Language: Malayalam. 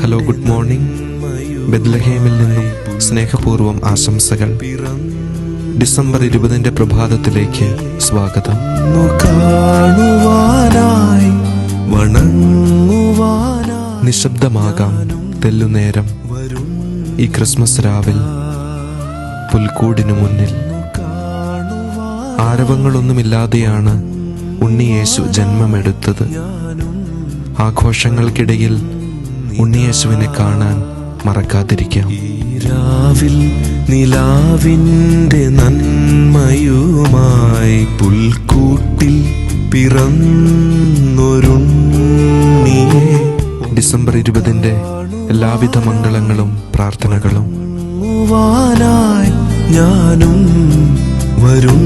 Hello, good morning. ബെത്ലഹേമിൽ നിന്നും സ്നേഹപൂർവ്വം ആശംസകൾ. ഡിസംബർ 20 പ്രഭാതത്തിലേക്ക് സ്വാഗതം. നിശബ്ദമാകാം തെല്ലുനേരം ഈ ക്രിസ്മസ് രാവിൽ. പുൽക്കൂടിനു മുന്നിൽ ആരവങ്ങളൊന്നുമില്ലാതെയാണ് ഉണ്ണിയേശു ജന്മമെടുത്തത്. ആഘോഷങ്ങൾക്കിടയിൽ ഉണ്ണിയേശുവിനെ കാണാൻ മറക്കാതിരിക്കാം. രാവിൽ നിലാവിൻ്റെ നന്മയുമായി പുൽക്കൂട്ടിൽ പിറന്നൊരുണ്ണിയെ. ഡിസംബർ 20 എല്ലാവിധ മംഗളങ്ങളും പ്രാർത്ഥനകളും. ഞാനും വരും.